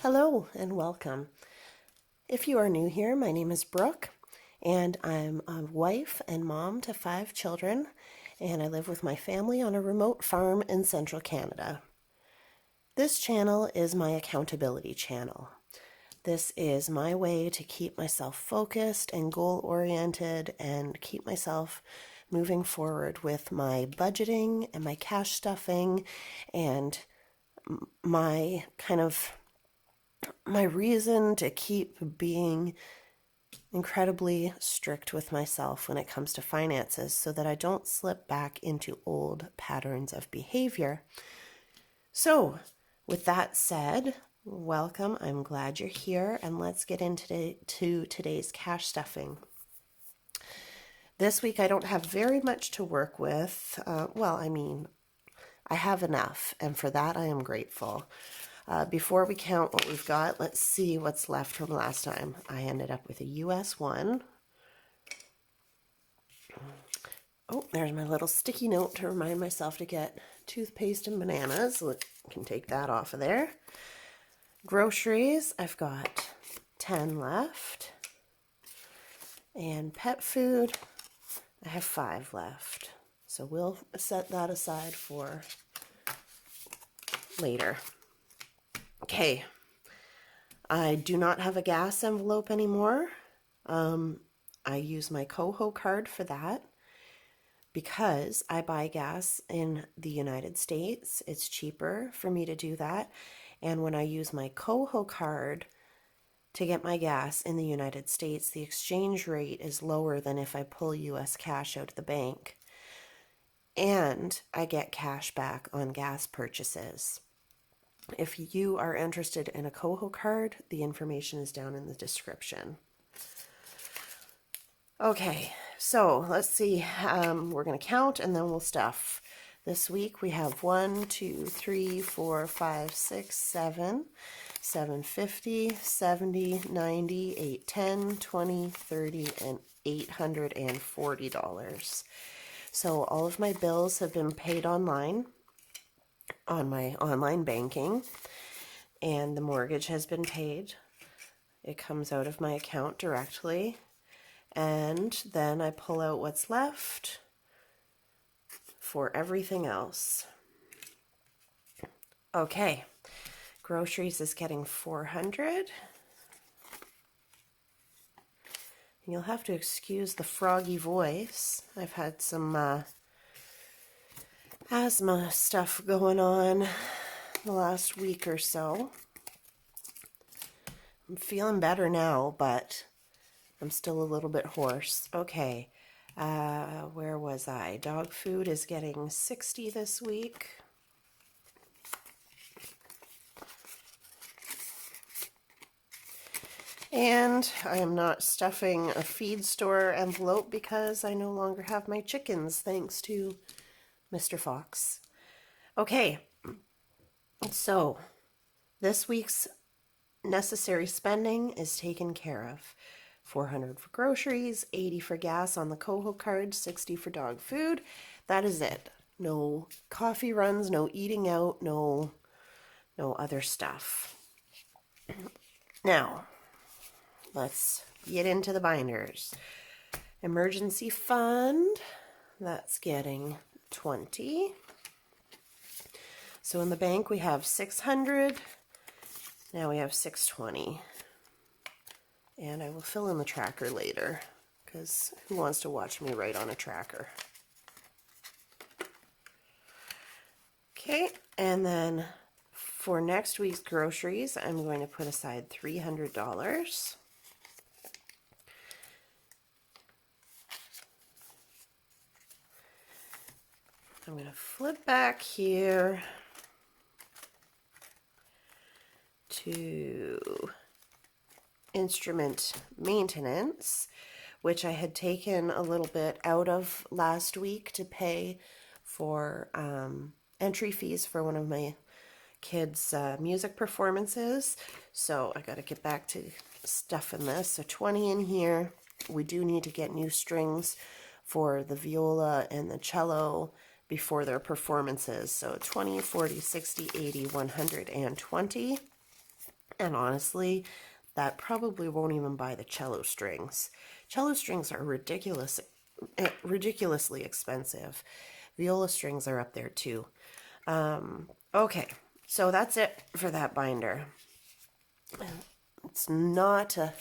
Hello and welcome. If you are new here, my name is Brooke and I'm a wife and mom to 5 children, and I live with my family on a remote farm in central Canada. This channel is my accountability channel. This is my way to keep myself focused and goal-oriented and keep myself moving forward with my budgeting and my cash stuffing and my my reason to keep being incredibly strict with myself when it comes to finances so that I don't slip back into old patterns of behavior. So, with that said, welcome. I'm glad you're here, and let's get into today's cash stuffing. This week I don't have very much to work with. I have enough, and for that I am grateful. Before we count what we've got, let's see what's left from last time. I ended up with a US 1. Oh, there's my little sticky note to remind myself to get toothpaste and bananas. I can take that off of there. Groceries, I've got 10 left. And pet food, I have 5 left. So we'll set that aside for later. Okay, I do not have a gas envelope anymore. I use my Coho card for that because I buy gas in the United States. It's cheaper for me to do that. And when I use my Coho card to get my gas in the United States, the exchange rate is lower than if I pull US cash out of the bank. And I get cash back on gas purchases. If you are interested in a Coho card, the information is down in the description. Okay, so let's see. We're going to count and then we'll stuff. This week we have 1, 2, 3, 4, 5, 6, 7, 750, 70, 90, 810, 20, 30, and $840. So all of my bills have been paid online on my online banking, and the mortgage has been paid. It comes out of my account directly, and then I pull out what's left for everything else. Okay, groceries is getting $400. You'll have to excuse the froggy voice. I've had some asthma stuff going on the last week or so. I'm feeling better now, but I'm still a little bit hoarse. Okay, where was I? Dog food is getting $60 this week. And I am not stuffing a feed store envelope because I no longer have my chickens, thanks to Mr. Fox. Okay, so this week's necessary spending is taken care of. $400 for groceries, $80 for gas on the Coho card, $60 for dog food. That is it. No coffee runs, no eating out, no other stuff. Now, let's get into the binders. Emergency fund, that's getting $20. So in the bank we have $600. Now we have $620. And I will fill in the tracker later, because who wants to watch me write on a tracker? Okay, and then for next week's groceries, I'm going to put aside $300. I'm going to flip back here to instrument maintenance, which I had taken a little bit out of last week to pay for entry fees for one of my kids' music performances. So I got to get back to stuffing this. So 20 in here. We do need to get new strings for the viola and the cello before their performances. So 20, 40, 60, 80, 120. And honestly, that probably won't even buy the cello strings. Cello strings are ridiculously expensive. Viola strings are up there too. Okay, so that's it for that binder. It's not a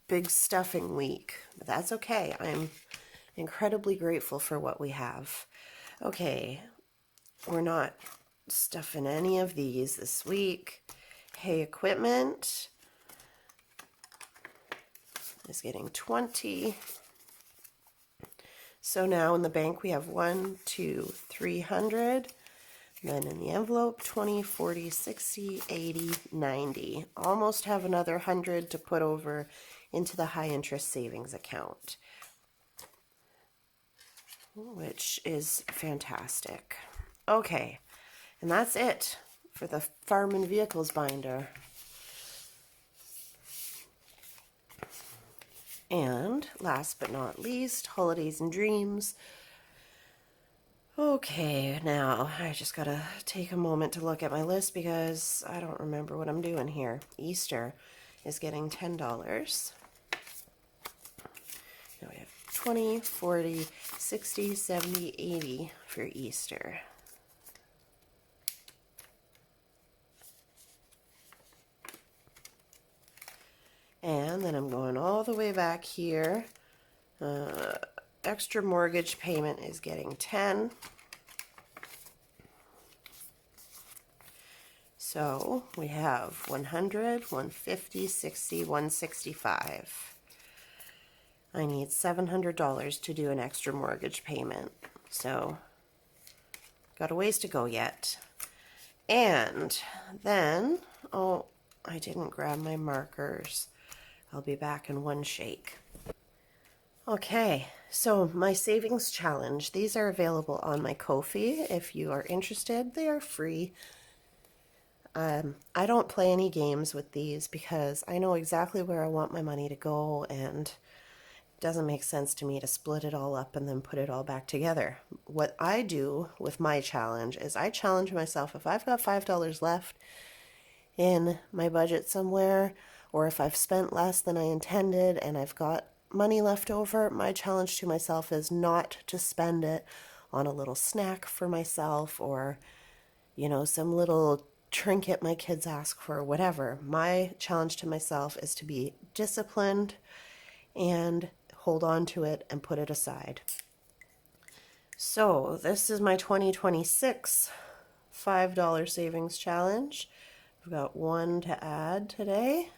big stuffing week, but that's okay. I'm incredibly grateful for what we have. Okay, we're not stuffing any of these this week. Hay equipment is getting 20. So now in the bank we have 1, 2, 300. Then in the envelope, 20, 40, 60, 80, 90. Almost have another 100 to put over into the high interest savings account, which is fantastic. Okay, and that's it for the Farm and Vehicles binder. And last but not least, Holidays and Dreams. Okay, now I just gotta take a moment to look at my list because I don't remember what I'm doing here. Easter is getting $10. Now we have 20, 40, 60, 70, 80 for Easter. And then I'm going all the way back here. Extra mortgage payment is getting 10. So we have 100, 150, 60, 165. I need $700 to do an extra mortgage payment. So got a ways to go yet. And then, oh, I didn't grab my markers. I'll be back in one shake. Okay, so my savings challenge. These are available on my Ko-fi. If you are interested, they are free. I don't play any games with these because I know exactly where I want my money to go, and it doesn't make sense to me to split it all up and then put it all back together. What I do with my challenge is I challenge myself, if I've got $5 left in my budget somewhere, or if I've spent less than I intended and I've got money left over, my challenge to myself is not to spend it on a little snack for myself or, some little trinket my kids ask for, whatever. My challenge to myself is to be disciplined and hold on to it and put it aside. So this is my 2026 $5 savings challenge. I've got one to add today.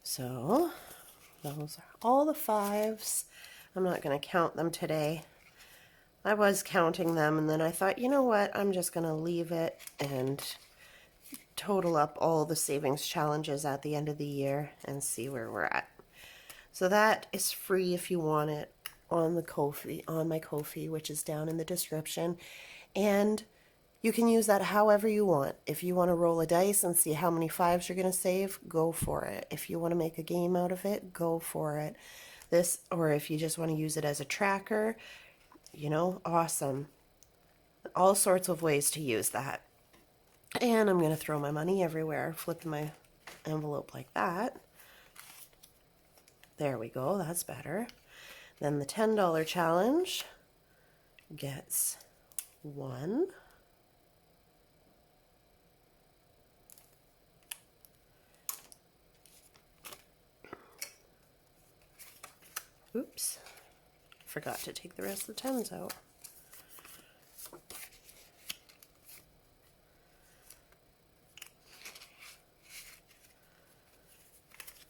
So those are all the fives. I'm not going to count them today. I was counting them and then I thought, you know what, I'm just going to leave it and total up all the savings challenges at the end of the year and see where we're at. So that is free if you want it on the Ko-fi, on my Ko-fi, which is down in the description. And you can use that however you want. If you want to roll a dice and see how many fives you're going to save, go for it. If you want to make a game out of it, go for it. Or if you just want to use it as a tracker, awesome. All sorts of ways to use that. And I'm going to throw my money everywhere, flipping my envelope like that. There we go, that's better. Then the $10 challenge gets 1. Oops, forgot to take the rest of the 10s out.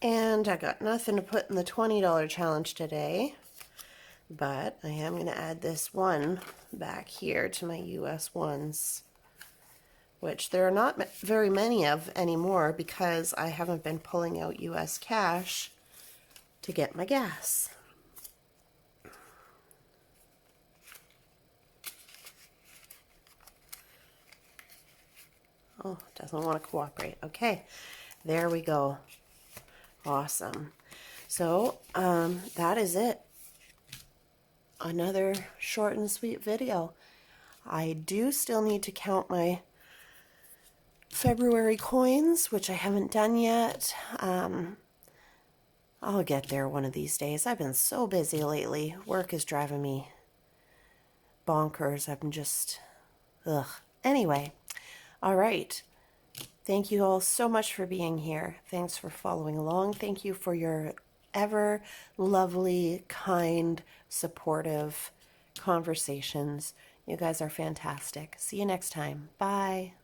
And I got nothing to put in the $20 challenge today, but I am going to add this one back here to my US ones, which there are not very many of anymore because I haven't been pulling out US cash to get my gas. Oh, it doesn't want to cooperate. Okay, there we go. Awesome. So that is it another short and sweet video. I do still need to count my February coins, which I haven't done yet. I'll get there one of these days. I've been so busy lately. Work is driving me bonkers. I'm just, ugh. Anyway, all right. Thank you all so much for being here. Thanks for following along. Thank you for your ever lovely, kind, supportive conversations. You guys are fantastic. See you next time. Bye.